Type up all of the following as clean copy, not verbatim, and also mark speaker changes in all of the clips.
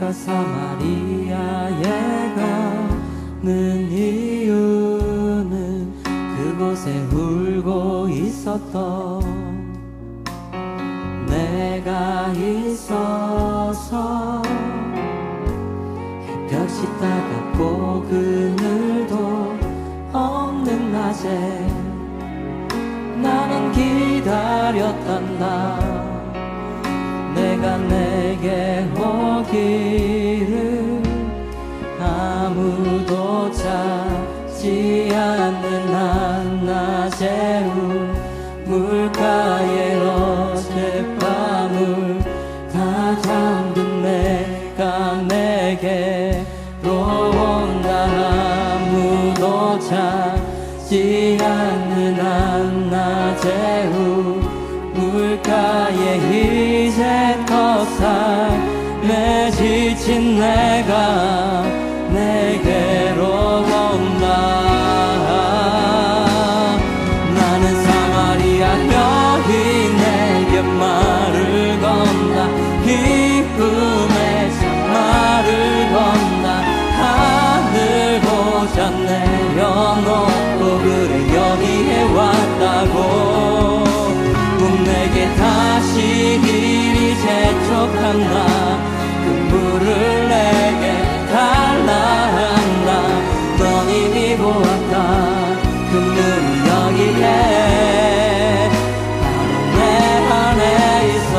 Speaker 1: 내가 사마리아에 가는 이유는 그곳에 울고 있었던 내가 있어서. 햇볕이 따갑고 그늘도 없는 낮에 나는 기다렸단다. 내가 내게 오기를 아무도 찾지 않는 한낮에 물가에 어젯밤을 다 잠든 내가 내게로 온다. 아무도 찾지 않는 한낮에 물가에 이제 더 삶에 지친 내가 내게로 온다. 나는 사마리아 여인 내게 말을 건다. 기쁨의 말을 건다. 하늘 보자 내려놓고 그래 여기에 왔다고. 내게 다시 길이 재촉한다. 그 물을 내게 달라 한다. 넌 이미 보았다. 그 물이 여기에 바로 내 안에 있어.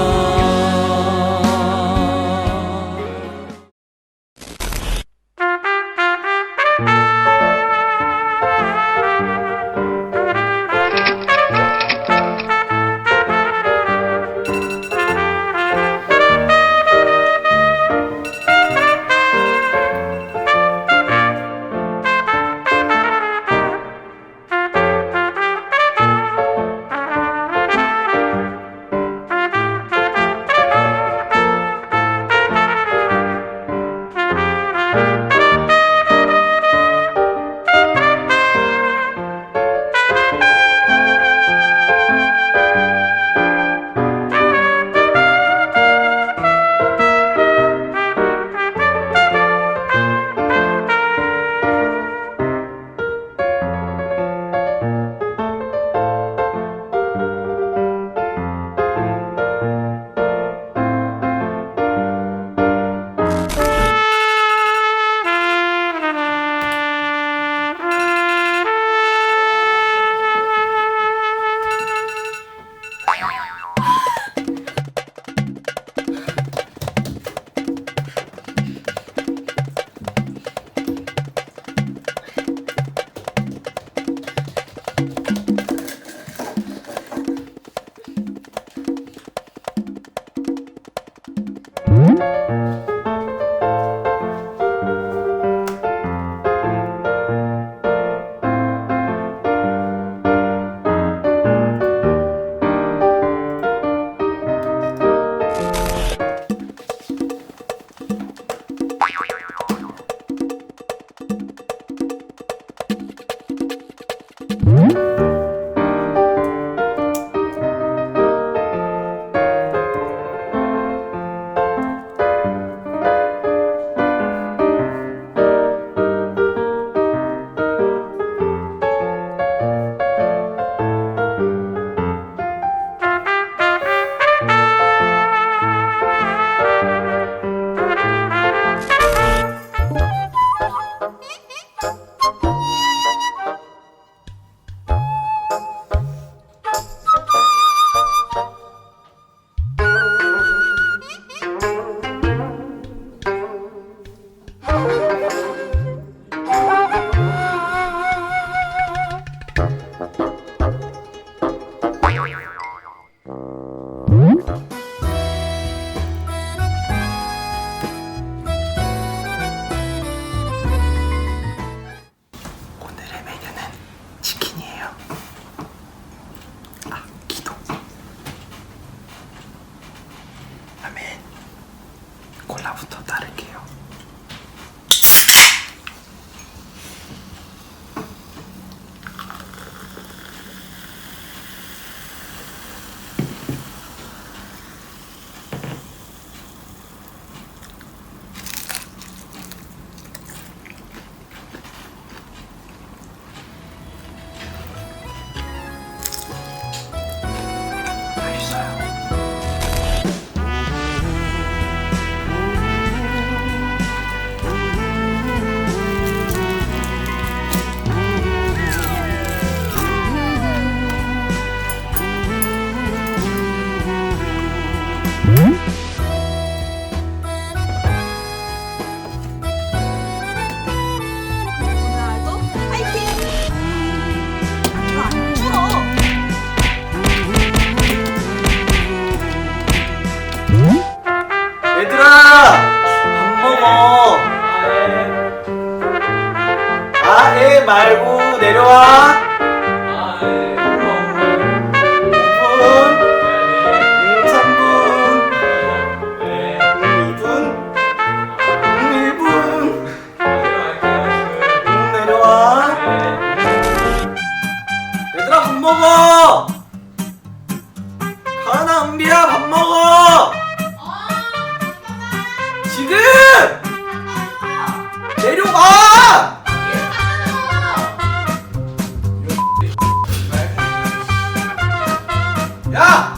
Speaker 2: 야!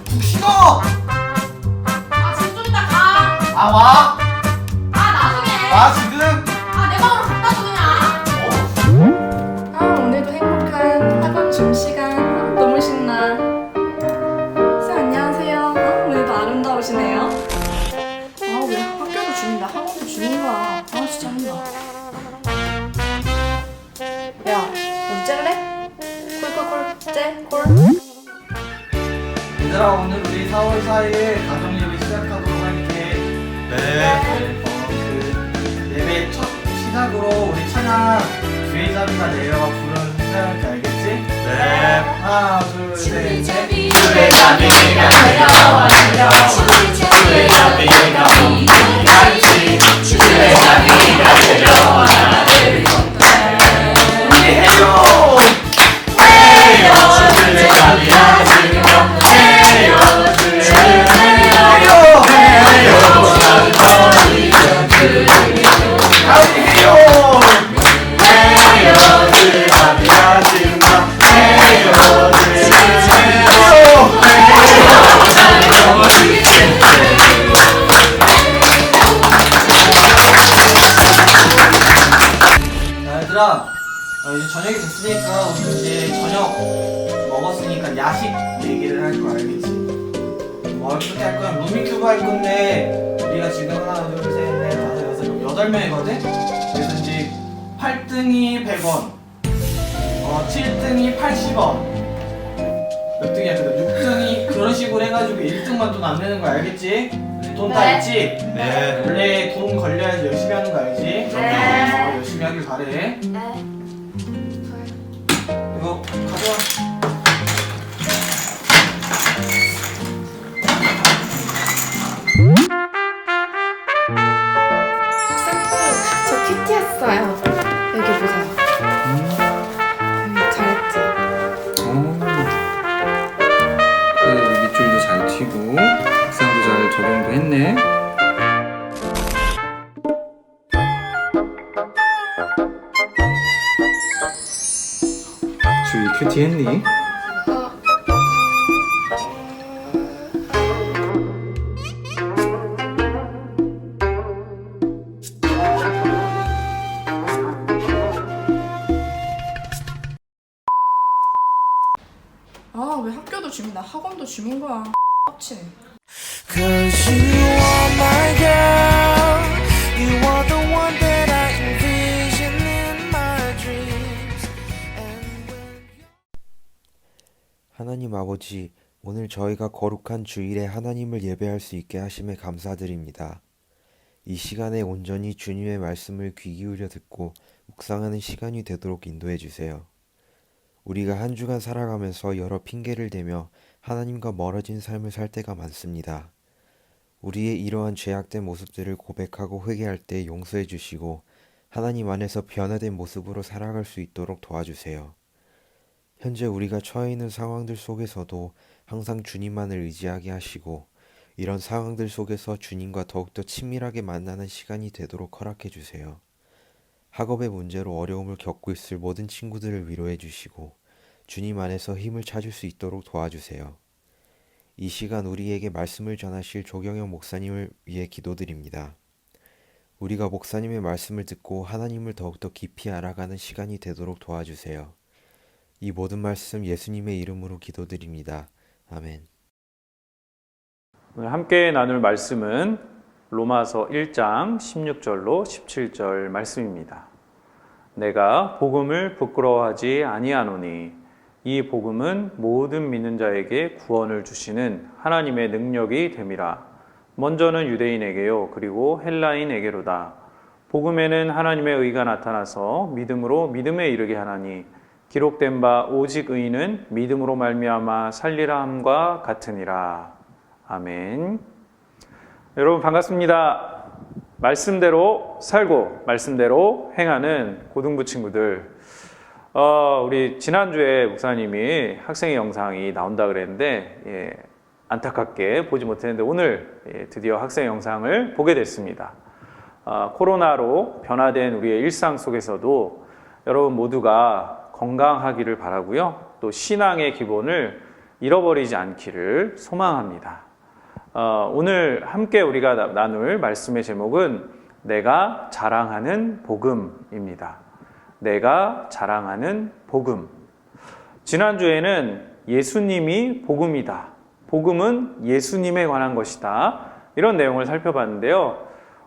Speaker 2: 국 식어!
Speaker 3: 아 지금 좀 이따 가.
Speaker 2: 아 와?
Speaker 3: 아 나중에.
Speaker 2: 와 지금?
Speaker 3: 아 내 방으로 갖다 줘 그냥.
Speaker 4: 아 오늘도 행복한 학원 줌 시간. 너무 신나. 쌤 안녕하세요. 오늘도 아름다우시네요. 아 왜 학교도 줌이다 학원도 줌인 거야. 아 진짜 힘들어. 야, 너 짤래? 콜콜콜 짤 콜.
Speaker 2: 얘들아 오늘 우리 4월 4일 가정 예배 시작하도록 할게. 네. 그 예배 첫 시작으로 우리 찬양 주의 자비가 내려와 부르는 찬양을 알겠지? 네. 하나 둘 셋.
Speaker 3: 주의 자비가 내려와 주의 자비가 같이 주의 자비가 내려와 나를
Speaker 2: 우리 해요.
Speaker 3: 주의 자비가 지금 해요
Speaker 2: 얘들아 이제 저녁이 됐으니까 우리 이제 저녁 먹었으니까 야식 얘기를 할 거 알겠지? 어떻게 할 거야? 루미큐브 할 건데 우리가 지금 하나 둘셋넷 다섯 여섯 여덟 명이거든? 그래서 이제 8등이 100원 7등이 80원 몇 등이야? 그래도 6등이 그런 식으로 해가지고 1등만 돈 안 내는 거 알겠지? 돈 다
Speaker 3: 네.
Speaker 2: 있지?
Speaker 5: 네.
Speaker 2: 원래 돈 걸려야지 열심히 하는 거 알지?
Speaker 3: 네.
Speaker 2: 열심히 하길 바래.
Speaker 3: 네.
Speaker 2: 이거 가져와.
Speaker 4: 저 키티 했어요. 여기 보세요. 잘했지?
Speaker 5: 그 밑줄도 잘 튀고 색상도 잘 적용도 했네. 주희 큐티 했니?
Speaker 4: 아 왜 학교도 줌이다 학원도 줌인 거야. 빡치네.
Speaker 6: Cause you are my girl. You are the one that I envision in my dreams. And when
Speaker 7: 하나님 아버지, 오늘 저희가 거룩한 주일에 하나님을 예배할 수 있게 하심에 감사드립니다. 이 시간에 온전히 주님의 말씀을 귀 기울여 듣고 묵상하는 시간이 되도록 인도해 주세요. 우리가 한 주간 살아가면서 여러 핑계를 대며 하나님과 멀어진 삶을 살 때가 많습니다. 우리의 이러한 죄악된 모습들을 고백하고 회개할 때 용서해 주시고 하나님 안에서 변화된 모습으로 살아갈 수 있도록 도와주세요. 현재 우리가 처해 있는 상황들 속에서도 항상 주님만을 의지하게 하시고 이런 상황들 속에서 주님과 더욱더 친밀하게 만나는 시간이 되도록 허락해 주세요. 학업의 문제로 어려움을 겪고 있을 모든 친구들을 위로해 주시고 주님 안에서 힘을 찾을 수 있도록 도와주세요. 이 시간 우리에게 말씀을 전하실 조경영 목사님을 위해 기도드립니다. 우리가 목사님의 말씀을 듣고 하나님을 더욱더 깊이 알아가는 시간이 되도록 도와주세요. 이 모든 말씀 예수님의 이름으로 기도드립니다. 아멘.
Speaker 8: 오늘 함께 나눌 말씀은 로마서 1장 16절로 17절 말씀입니다. 내가 복음을 부끄러워하지 아니하노니 이 복음은 모든 믿는 자에게 구원을 주시는 하나님의 능력이 됨이라. 먼저는 유대인에게요 그리고 헬라인에게로다. 복음에는 하나님의 의가 나타나서 믿음으로 믿음에 이르게 하나니 기록된 바 오직 의인은 믿음으로 말미암아 살리라 함과 같으니라. 아멘. 여러분 반갑습니다. 말씀대로 살고 말씀대로 행하는 고등부 친구들, 우리 지난주에 목사님이 학생의 영상이 나온다 그랬는데 안타깝게 보지 못했는데 오늘 드디어 학생 영상을 보게 됐습니다. 코로나로 변화된 우리의 일상 속에서도 여러분 모두가 건강하기를 바라고요. 또 신앙의 기본을 잃어버리지 않기를 소망합니다. 오늘 함께 우리가 나눌 말씀의 제목은 내가 자랑하는 복음입니다. 내가 자랑하는 복음. 지난주에는 예수님이 복음이다. 복음은 예수님에 관한 것이다. 이런 내용을 살펴봤는데요.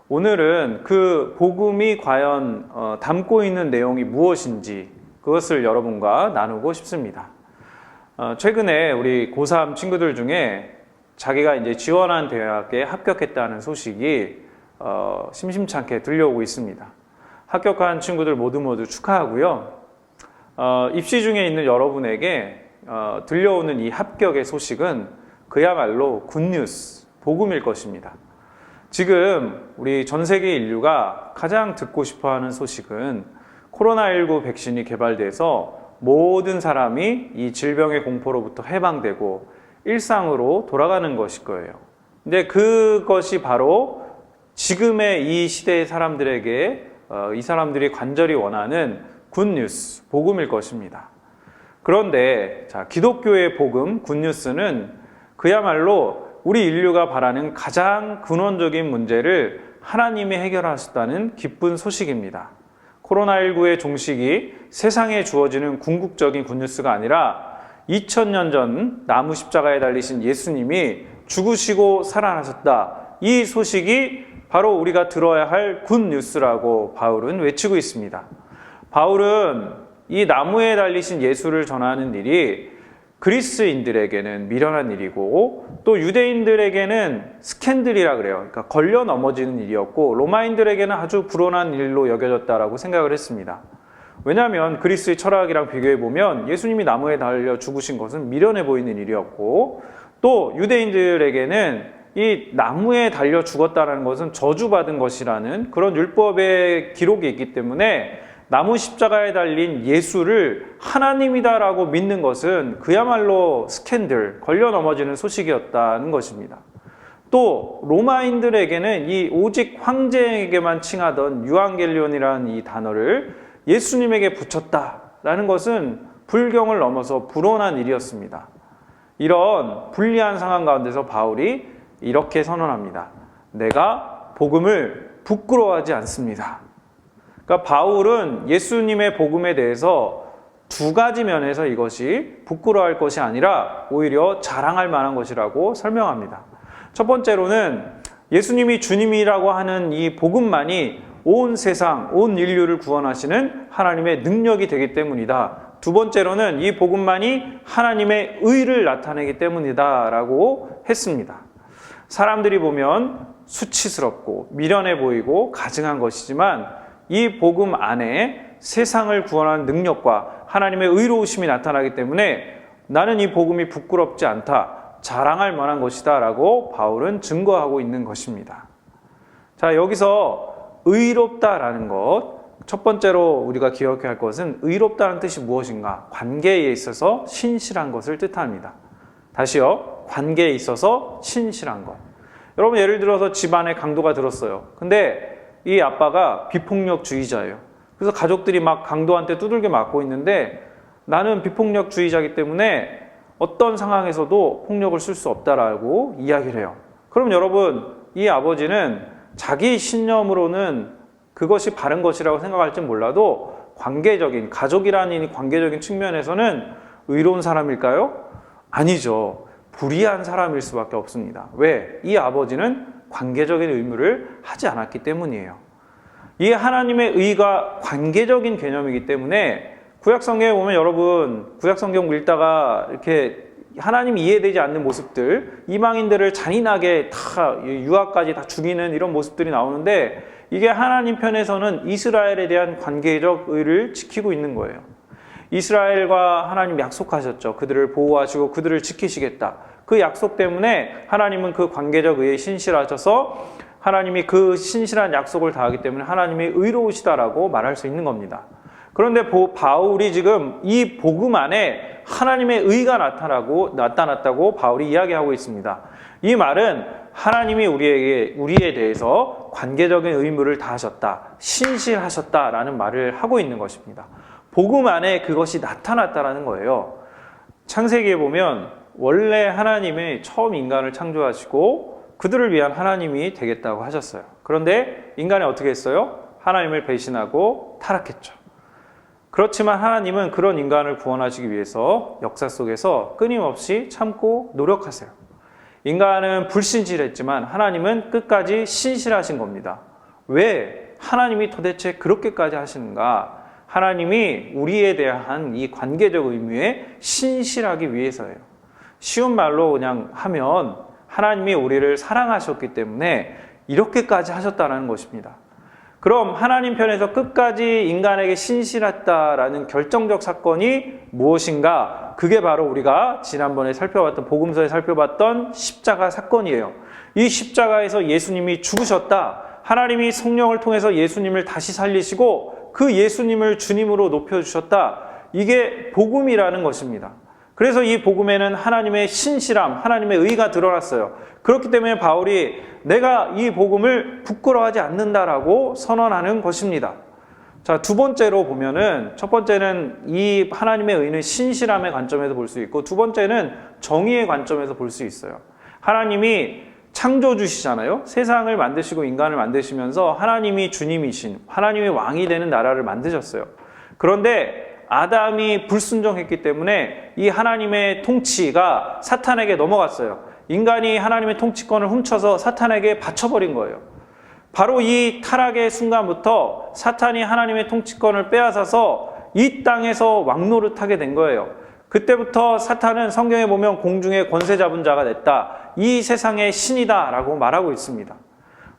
Speaker 8: 오늘은 그 복음이 과연 담고 있는 내용이 무엇인지 그것을 여러분과 나누고 싶습니다. 최근에 우리 고3 친구들 중에 자기가 이제 지원한 대학에 합격했다는 소식이 심심찮게 들려오고 있습니다. 합격한 친구들 모두 축하하고요. 입시 중에 있는 여러분에게 들려오는 이 합격의 소식은 그야말로 굿뉴스, 복음일 것입니다. 지금 우리 전 세계 인류가 가장 듣고 싶어하는 소식은 코로나19 백신이 개발돼서 모든 사람이 이 질병의 공포로부터 해방되고 일상으로 돌아가는 것일 거예요. 근데 그것이 바로 지금의 이 시대의 사람들에게 이 사람들이 간절히 원하는 굿뉴스, 복음일 것입니다. 그런데 기독교의 복음, 굿뉴스는 그야말로 우리 인류가 바라는 가장 근원적인 문제를 하나님이 해결하셨다는 기쁜 소식입니다. 코로나19의 종식이 세상에 주어지는 궁극적인 굿뉴스가 아니라 2000년 전 나무 십자가에 달리신 예수님이 죽으시고 살아나셨다. 이 소식이 바로 우리가 들어야 할 굿뉴스라고 바울은 외치고 있습니다. 바울은 이 나무에 달리신 예수를 전하는 일이 그리스인들에게는 미련한 일이고 또 유대인들에게는 스캔들이라 그래요. 그러니까 걸려 넘어지는 일이었고 로마인들에게는 아주 불온한 일로 여겨졌다라고 생각을 했습니다. 왜냐하면 그리스의 철학이랑 비교해 보면 예수님이 나무에 달려 죽으신 것은 미련해 보이는 일이었고 또 유대인들에게는 이 나무에 달려 죽었다는 것은 저주받은 것이라는 그런 율법의 기록이 있기 때문에 나무 십자가에 달린 예수를 하나님이다라고 믿는 것은 그야말로 스캔들, 걸려 넘어지는 소식이었다는 것입니다. 또 로마인들에게는 이 오직 황제에게만 칭하던 유앙겔리온이라는 이 단어를 예수님에게 붙였다라는 것은 불경을 넘어서 불온한 일이었습니다. 이런 불리한 상황 가운데서 바울이 이렇게 선언합니다. 내가 복음을 부끄러워하지 않습니다. 그러니까 바울은 예수님의 복음에 대해서 두 가지 면에서 이것이 부끄러워할 것이 아니라 오히려 자랑할 만한 것이라고 설명합니다. 첫 번째로는 예수님이 주님이라고 하는 이 복음만이 온 세상, 온 인류를 구원하시는 하나님의 능력이 되기 때문이다. 두 번째로는 이 복음만이 하나님의 의를 나타내기 때문이다 라고 했습니다. 사람들이 보면 수치스럽고 미련해 보이고 가증한 것이지만 이 복음 안에 세상을 구원하는 능력과 하나님의 의로우심이 나타나기 때문에 나는 이 복음이 부끄럽지 않다, 자랑할 만한 것이다 라고 바울은 증거하고 있는 것입니다. 자, 여기서 의롭다라는 것, 첫 번째로 우리가 기억해야 할 것은 의롭다는 뜻이 무엇인가? 관계에 있어서 신실한 것을 뜻합니다. 다시요, 관계에 있어서 신실한 것. 여러분 예를 들어서 집안에 강도가 들었어요. 근데 이 아빠가 비폭력주의자예요. 그래서 가족들이 막 강도한테 두들겨 맞고 있는데 나는 비폭력주의자이기 때문에 어떤 상황에서도 폭력을 쓸 수 없다라고 이야기를 해요. 그럼 여러분, 이 아버지는 자기 신념으로는 그것이 바른 것이라고 생각할지 몰라도 관계적인, 가족이라는 이 관계적인 측면에서는 의로운 사람일까요? 아니죠. 불의한 사람일 수밖에 없습니다. 왜? 이 아버지는 관계적인 의무를 하지 않았기 때문이에요. 이 하나님의 의가 관계적인 개념이기 때문에 구약성경에 보면 여러분, 구약성경 읽다가 이렇게 하나님 이해되지 않는 모습들, 이방인들을 잔인하게 다 유아까지 다 죽이는 이런 모습들이 나오는데 이게 하나님 편에서는 이스라엘에 대한 관계적 의를 지키고 있는 거예요. 이스라엘과 하나님 약속하셨죠. 그들을 보호하시고 그들을 지키시겠다. 그 약속 때문에 하나님은 그 관계적 의에 신실하셔서 하나님이 그 신실한 약속을 다하기 때문에 하나님이 의로우시다라고 말할 수 있는 겁니다. 그런데 바울이 지금 이 복음 안에 하나님의 의가 나타났다고 바울이 이야기하고 있습니다. 이 말은 하나님이 우리에 대해서 관계적인 의무를 다하셨다, 신실하셨다라는 말을 하고 있는 것입니다. 복음 안에 그것이 나타났다라는 거예요. 창세기에 보면 원래 하나님이 처음 인간을 창조하시고 그들을 위한 하나님이 되겠다고 하셨어요. 그런데 인간이 어떻게 했어요? 하나님을 배신하고 타락했죠. 그렇지만 하나님은 그런 인간을 구원하시기 위해서 역사 속에서 끊임없이 참고 노력하세요. 인간은 불신실했지만 하나님은 끝까지 신실하신 겁니다. 왜 하나님이 도대체 그렇게까지 하시는가? 하나님이 우리에 대한 이 관계적 의무에 신실하기 위해서예요. 쉬운 말로 그냥 하면 하나님이 우리를 사랑하셨기 때문에 이렇게까지 하셨다는 것입니다. 그럼 하나님 편에서 끝까지 인간에게 신실했다라는 결정적 사건이 무엇인가? 그게 바로 우리가 지난번에 살펴봤던 복음서에 살펴봤던 십자가 사건이에요. 이 십자가에서 예수님이 죽으셨다. 하나님이 성령을 통해서 예수님을 다시 살리시고 그 예수님을 주님으로 높여주셨다. 이게 복음이라는 것입니다. 그래서 이 복음에는 하나님의 신실함, 하나님의 의가 드러났어요. 그렇기 때문에 바울이 내가 이 복음을 부끄러워하지 않는다라고 선언하는 것입니다. 자, 두 번째로 보면은 첫 번째는 이 하나님의 의는 신실함의 관점에서 볼 수 있고 두 번째는 정의의 관점에서 볼 수 있어요. 하나님이 창조주시잖아요. 세상을 만드시고 인간을 만드시면서 하나님이 주님이신, 하나님이 왕이 되는 나라를 만드셨어요. 그런데 아담이 불순종했기 때문에 이 하나님의 통치가 사탄에게 넘어갔어요. 인간이 하나님의 통치권을 훔쳐서 사탄에게 바쳐버린 거예요. 바로 이 타락의 순간부터 사탄이 하나님의 통치권을 빼앗아서 이 땅에서 왕노릇하게 된 거예요. 그때부터 사탄은 성경에 보면 공중의 권세 잡은 자가 됐다. 이 세상의 신이다 라고 말하고 있습니다.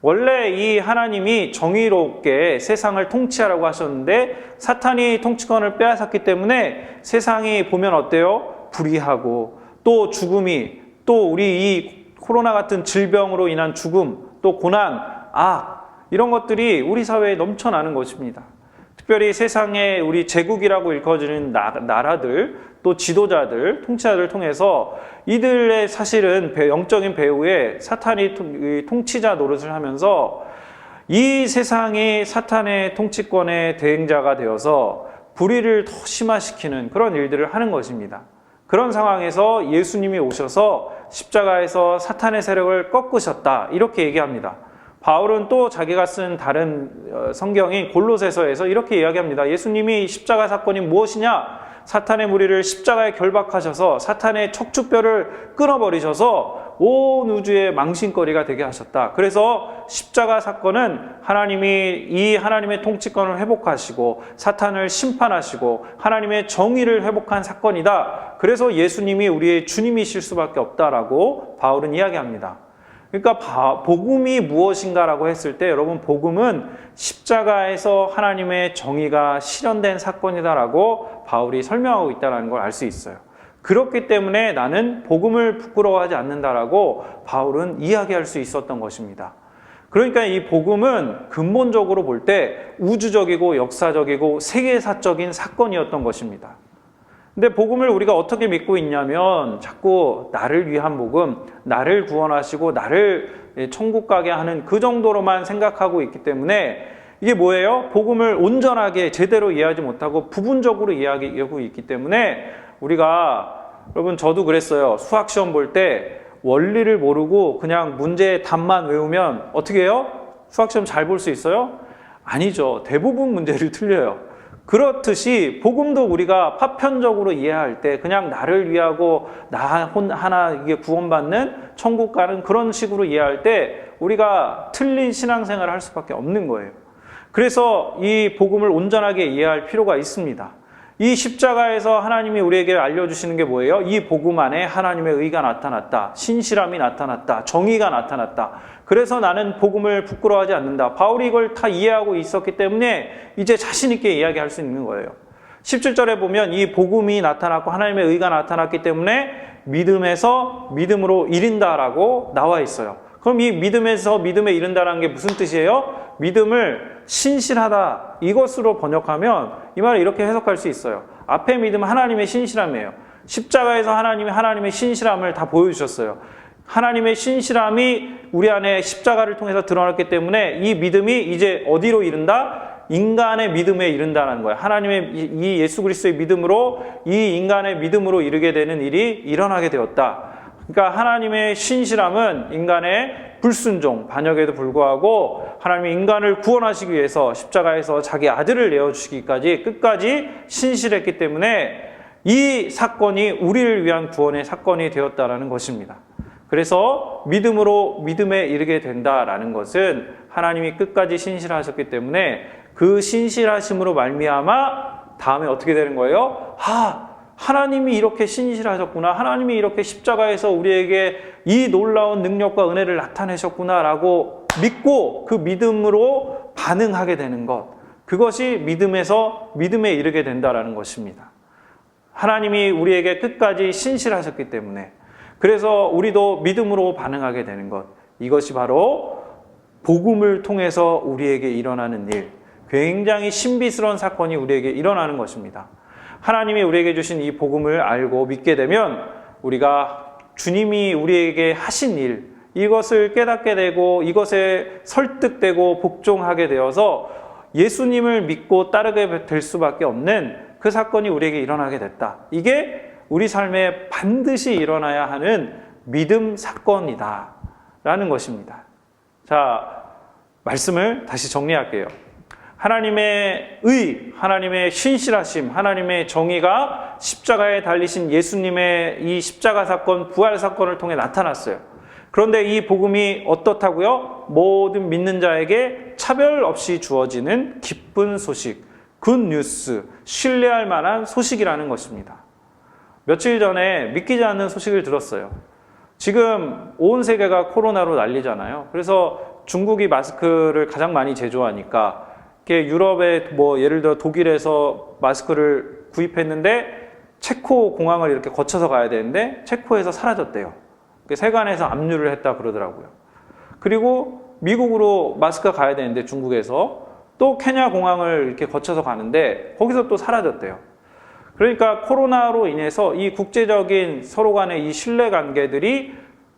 Speaker 8: 원래 이 하나님이 정의롭게 세상을 통치하라고 하셨는데 사탄이 통치권을 빼앗았기 때문에 세상이 보면 어때요? 불의하고 또 죽음이 또 우리 이 코로나 같은 질병으로 인한 죽음 또 고난, 악 이런 것들이 우리 사회에 넘쳐나는 것입니다. 특별히 세상에 우리 제국이라고 일컬어지는 나라들 또 지도자들, 통치자들을 통해서 이들의 사실은 영적인 배후에 사탄이 통치자 노릇을 하면서 이 세상이 사탄의 통치권의 대행자가 되어서 불의를 더 심화시키는 그런 일들을 하는 것입니다. 그런 상황에서 예수님이 오셔서 십자가에서 사탄의 세력을 꺾으셨다 이렇게 얘기합니다. 바울은 또 자기가 쓴 다른 성경인 골로새서에서 이렇게 이야기합니다. 예수님이 십자가 사건이 무엇이냐? 사탄의 무리를 십자가에 결박하셔서 사탄의 척추뼈를 끊어버리셔서 온 우주의 망신거리가 되게 하셨다. 그래서 십자가 사건은 하나님이 이 하나님의 통치권을 회복하시고 사탄을 심판하시고 하나님의 정의를 회복한 사건이다. 그래서 예수님이 우리의 주님이실 수밖에 없다라고 바울은 이야기합니다. 그러니까 복음이 무엇인가라고 했을 때 여러분 복음은 십자가에서 하나님의 정의가 실현된 사건이다라고 바울이 설명하고 있다는 걸 알 수 있어요. 그렇기 때문에 나는 복음을 부끄러워하지 않는다라고 바울은 이야기할 수 있었던 것입니다. 그러니까 이 복음은 근본적으로 볼 때 우주적이고 역사적이고 세계사적인 사건이었던 것입니다. 근데 복음을 우리가 어떻게 믿고 있냐면 자꾸 나를 위한 복음, 나를 구원하시고 나를 천국 가게 하는 그 정도로만 생각하고 있기 때문에 이게 뭐예요? 복음을 온전하게 제대로 이해하지 못하고 부분적으로 이해하고 있기 때문에 우리가 여러분 저도 그랬어요. 수학 시험 볼 때 원리를 모르고 그냥 문제의 답만 외우면 어떻게 해요? 수학 시험 잘 볼 수 있어요? 아니죠. 대부분 문제를 틀려요. 그렇듯이 복음도 우리가 파편적으로 이해할 때 그냥 나를 위하고 나 하나 이게 구원받는 천국 가는 그런 식으로 이해할 때 우리가 틀린 신앙생활을 할 수밖에 없는 거예요. 그래서 이 복음을 온전하게 이해할 필요가 있습니다. 이 십자가에서 하나님이 우리에게 알려주시는 게 뭐예요? 이 복음 안에 하나님의 의가 나타났다. 신실함이 나타났다. 정의가 나타났다. 그래서 나는 복음을 부끄러워하지 않는다. 바울이 이걸 다 이해하고 있었기 때문에 이제 자신 있게 이야기할 수 있는 거예요. 17절에 보면 이 복음이 나타났고 하나님의 의가 나타났기 때문에 믿음에서 믿음으로 이른다라고 나와 있어요. 그럼 이 믿음에서 믿음에 이른다라는 게 무슨 뜻이에요? 믿음을 신실하다 이것으로 번역하면 이 말을 이렇게 해석할 수 있어요. 앞에 믿음은 하나님의 신실함이에요. 십자가에서 하나님이 하나님의 신실함을 다 보여주셨어요. 하나님의 신실함이 우리 안에 십자가를 통해서 드러났기 때문에 이 믿음이 이제 어디로 이른다? 인간의 믿음에 이른다는 거예요. 하나님의 이 예수 그리스도의 믿음으로 이 인간의 믿음으로 이르게 되는 일이 일어나게 되었다. 그러니까 하나님의 신실함은 인간의 불순종, 반역에도 불구하고 하나님이 인간을 구원하시기 위해서 십자가에서 자기 아들을 내어주시기까지 끝까지 신실했기 때문에 이 사건이 우리를 위한 구원의 사건이 되었다라는 것입니다. 그래서 믿음에 이르게 된다라는 것은 하나님이 끝까지 신실하셨기 때문에 그 신실하심으로 말미암아 다음에 어떻게 되는 거예요? 하나님이 이렇게 신실하셨구나. 하나님이 이렇게 십자가에서 우리에게 이 놀라운 능력과 은혜를 나타내셨구나 라고 믿고 그 믿음으로 반응하게 되는 것. 그것이 믿음에 이르게 된다라는 것입니다. 하나님이 우리에게 끝까지 신실하셨기 때문에 그래서 우리도 믿음으로 반응하게 되는 것. 이것이 바로 복음을 통해서 우리에게 일어나는 일. 굉장히 신비스러운 사건이 우리에게 일어나는 것입니다. 하나님이 우리에게 주신 이 복음을 알고 믿게 되면 우리가 주님이 우리에게 하신 일, 이것을 깨닫게 되고 이것에 설득되고 복종하게 되어서 예수님을 믿고 따르게 될 수밖에 없는 그 사건이 우리에게 일어나게 됐다. 이게 우리 삶에 반드시 일어나야 하는 믿음 사건이다 라는 것입니다. 자, 말씀을 다시 정리할게요. 하나님의 하나님의 신실하심, 하나님의 정의가 십자가에 달리신 예수님의 이 십자가 사건, 부활 사건을 통해 나타났어요. 그런데 이 복음이 어떻다고요? 모든 믿는 자에게 차별 없이 주어지는 기쁜 소식, 굿뉴스, 신뢰할 만한 소식이라는 것입니다. 며칠 전에 믿기지 않는 소식을 들었어요. 지금 온 세계가 코로나로 난리잖아요. 그래서 중국이 마스크를 가장 많이 제조하니까 유럽에 예를 들어 독일에서 마스크를 구입했는데 체코 공항을 이렇게 거쳐서 가야 되는데 체코에서 사라졌대요. 세관에서 압류를 했다 그러더라고요. 그리고 미국으로 마스크가 가야 되는데 중국에서 또 케냐 공항을 이렇게 거쳐서 가는데 거기서 또 사라졌대요. 그러니까 코로나로 인해서 이 국제적인 서로 간의 이 신뢰 관계들이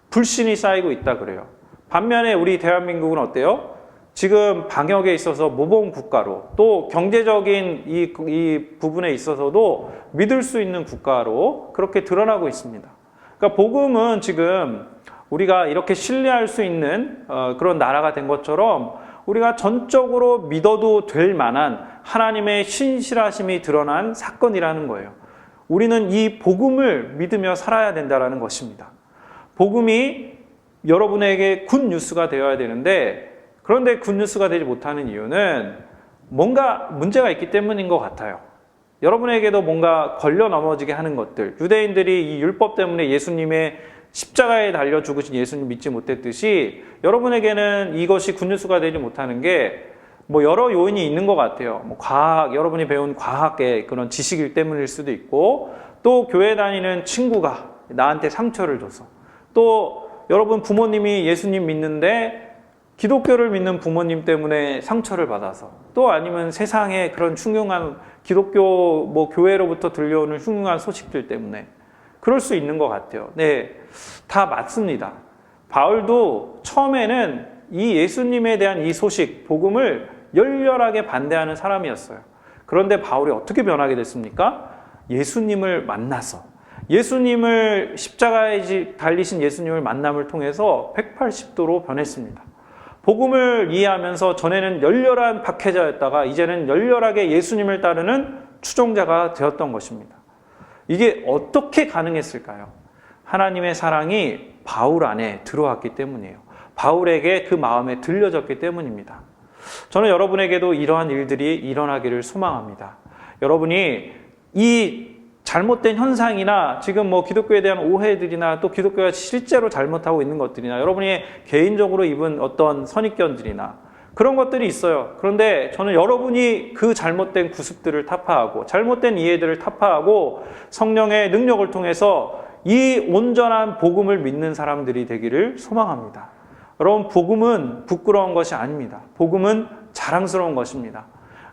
Speaker 8: 불신이 쌓이고 있다 그래요. 반면에 우리 대한민국은 어때요? 지금 방역에 있어서 모범 국가로 또 경제적인 이 부분에 있어서도 믿을 수 있는 국가로 그렇게 드러나고 있습니다. 그러니까 복음은 지금 우리가 이렇게 신뢰할 수 있는 그런 나라가 된 것처럼 우리가 전적으로 믿어도 될 만한 하나님의 신실하심이 드러난 사건이라는 거예요. 우리는 이 복음을 믿으며 살아야 된다는 것입니다. 복음이 여러분에게 굿뉴스가 되어야 되는데 그런데 굿뉴스가 되지 못하는 이유는 뭔가 문제가 있기 때문인 것 같아요. 여러분에게도 뭔가 걸려 넘어지게 하는 것들, 유대인들이 이 율법 때문에 예수님의 십자가에 달려 죽으신 예수님 믿지 못했듯이 여러분에게는 이것이 굿뉴스가 되지 못하는 게 여러 요인이 있는 것 같아요. 여러분이 배운 과학의 그런 지식일 때문일 수도 있고 또 교회 다니는 친구가 나한테 상처를 줘서 또 여러분 부모님이 예수님 믿는데 기독교를 믿는 부모님 때문에 상처를 받아서 또 아니면 세상에 그런 흉흉한 기독교 교회로부터 들려오는 흉흉한 소식들 때문에 그럴 수 있는 것 같아요. 네, 다 맞습니다. 바울도 처음에는 이 예수님에 대한 이 소식, 복음을 열렬하게 반대하는 사람이었어요. 그런데 바울이 어떻게 변하게 됐습니까? 예수님을 만나서 예수님을 십자가에 달리신 예수님을 만남을 통해서 180도로 변했습니다. 복음을 이해하면서 전에는 열렬한 박해자였다가 이제는 열렬하게 예수님을 따르는 추종자가 되었던 것입니다. 이게 어떻게 가능했을까요? 하나님의 사랑이 바울 안에 들어왔기 때문이에요. 바울에게 그 마음에 들려졌기 때문입니다. 저는 여러분에게도 이러한 일들이 일어나기를 소망합니다. 여러분이 이 잘못된 현상이나 지금 기독교에 대한 오해들이나 또 기독교가 실제로 잘못하고 있는 것들이나 여러분이 개인적으로 입은 어떤 선입견들이나 그런 것들이 있어요. 그런데 저는 여러분이 그 잘못된 구습들을 타파하고 잘못된 이해들을 타파하고 성령의 능력을 통해서 이 온전한 복음을 믿는 사람들이 되기를 소망합니다. 여러분, 복음은 부끄러운 것이 아닙니다. 복음은 자랑스러운 것입니다.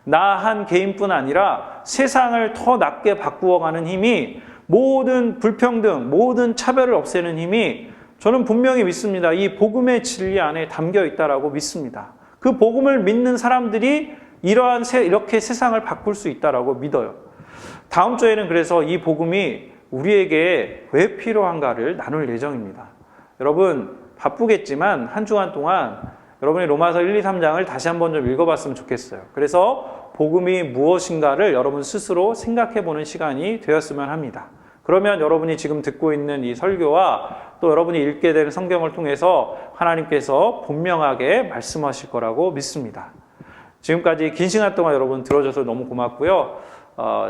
Speaker 8: 나 한 개인뿐 아니라 세상을 더 낫게 바꾸어가는 힘이 모든 불평등, 모든 차별을 없애는 힘이 저는 분명히 믿습니다. 이 복음의 진리 안에 담겨 있다라고 믿습니다. 그 복음을 믿는 사람들이 이렇게 세상을 바꿀 수 있다라고 믿어요. 다음 주에는 그래서 이 복음이 우리에게 왜 필요한가를 나눌 예정입니다. 여러분 바쁘겠지만 한 주간 동안 여러분이 로마서 1, 2, 3장을 다시 한번 좀 읽어봤으면 좋겠어요. 그래서 복음이 무엇인가를 여러분 스스로 생각해보는 시간이 되었으면 합니다. 그러면 여러분이 지금 듣고 있는 이 설교와 또 여러분이 읽게 되는 성경을 통해서 하나님께서 분명하게 말씀하실 거라고 믿습니다. 지금까지 긴 시간 동안 여러분 들어줘서 너무 고맙고요.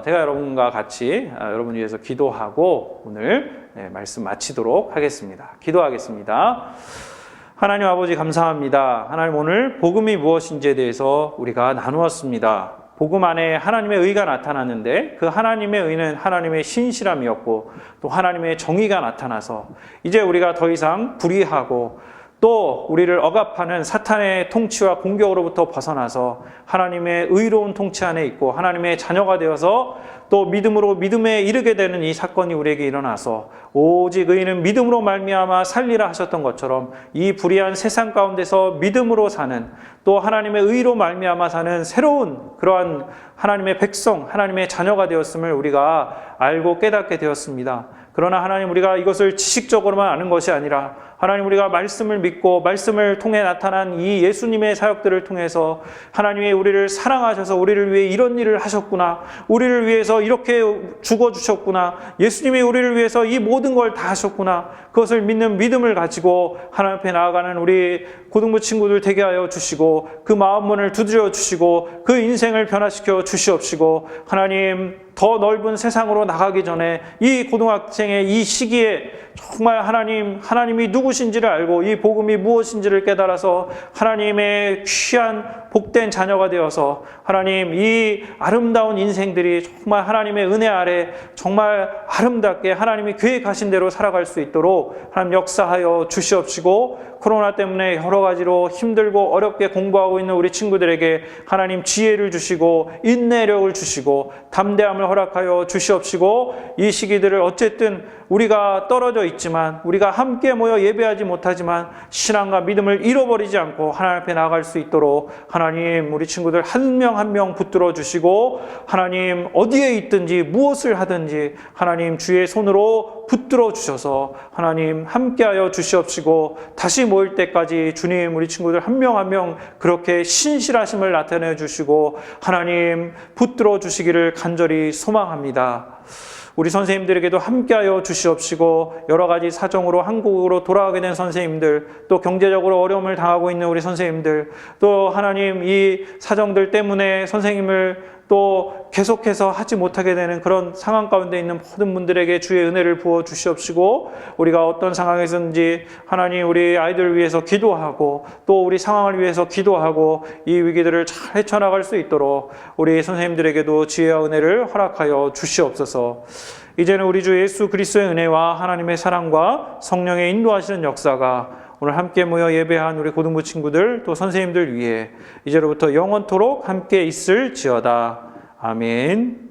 Speaker 8: 제가 여러분과 같이 여러분 위해서 기도하고 오늘 말씀 마치도록 하겠습니다. 기도하겠습니다. 하나님 아버지 감사합니다. 하나님 오늘 복음이 무엇인지에 대해서 우리가 나누었습니다. 복음 안에 하나님의 의가 나타났는데 그 하나님의 의는 하나님의 신실함이었고 또 하나님의 정의가 나타나서 이제 우리가 더 이상 불의하고 또 우리를 억압하는 사탄의 통치와 공격으로부터 벗어나서 하나님의 의로운 통치 안에 있고 하나님의 자녀가 되어서 또 믿음으로 믿음에 이르게 되는 이 사건이 우리에게 일어나서 오직 의인은 믿음으로 말미암아 살리라 하셨던 것처럼 이 불의한 세상 가운데서 믿음으로 사는 또 하나님의 의로 말미암아 사는 새로운 그러한 하나님의 백성, 하나님의 자녀가 되었음을 우리가 알고 깨닫게 되었습니다. 그러나 하나님 우리가 이것을 지식적으로만 아는 것이 아니라 하나님 우리가 말씀을 믿고 말씀을 통해 나타난 이 예수님의 사역들을 통해서 하나님이 우리를 사랑하셔서 우리를 위해 이런 일을 하셨구나. 우리를 위해서 이렇게 죽어주셨구나. 예수님이 우리를 위해서 이 모든 걸 다 하셨구나. 그것을 믿는 믿음을 가지고 하나님 앞에 나아가는 우리 고등부 친구들 되게 하여 주시고 그 마음문을 두드려 주시고 그 인생을 변화시켜 주시옵시고 하나님 더 넓은 세상으로 나가기 전에 이 고등학생의 이 시기에 정말 하나님이 누구신지를 알고 이 복음이 무엇인지를 깨달아서 하나님의 귀한 복된 자녀가 되어서 하나님 이 아름다운 인생들이 정말 하나님의 은혜 아래 정말 아름답게 하나님이 계획하신 대로 살아갈 수 있도록 하나님 역사하여 주시옵시고 코로나 때문에 여러 가지로 힘들고 어렵게 공부하고 있는 우리 친구들에게 하나님 지혜를 주시고 인내력을 주시고 담대함을 허락하여 주시옵시고 이 시기들을 어쨌든 우리가 떨어져 있지만 우리가 함께 모여 예배하지 못하지만 신앙과 믿음을 잃어버리지 않고 하나님 앞에 나아갈 수 있도록 하나님 우리 친구들 한 명 한 명 붙들어 주시고 하나님 어디에 있든지 무엇을 하든지 하나님 주의 손으로 붙들어 주셔서 하나님 함께하여 주시옵시고 다시 모일 때까지 주님 우리 친구들 한 명 한 명 그렇게 신실하심을 나타내 주시고 하나님 붙들어 주시기를 간절히 소망합니다. 우리 선생님들에게도 함께하여 주시옵시고 여러 가지 사정으로 한국으로 돌아가게 된 선생님들 또 경제적으로 어려움을 당하고 있는 우리 선생님들 또 하나님 이 사정들 때문에 선생님을 또 계속해서 하지 못하게 되는 그런 상황 가운데 있는 모든 분들에게 주의 은혜를 부어 주시옵시고 우리가 어떤 상황에서든지 하나님 우리 아이들을 위해서 기도하고 또 우리 상황을 위해서 기도하고 이 위기들을 잘 헤쳐나갈 수 있도록 우리 선생님들에게도 지혜와 은혜를 허락하여 주시옵소서. 이제는 우리 주 예수 그리스도의 은혜와 하나님의 사랑과 성령의 인도하시는 역사가 오늘 함께 모여 예배한 우리 고등부 친구들 또 선생님들 위해 이제로부터 영원토록 함께 있을지어다. 아멘.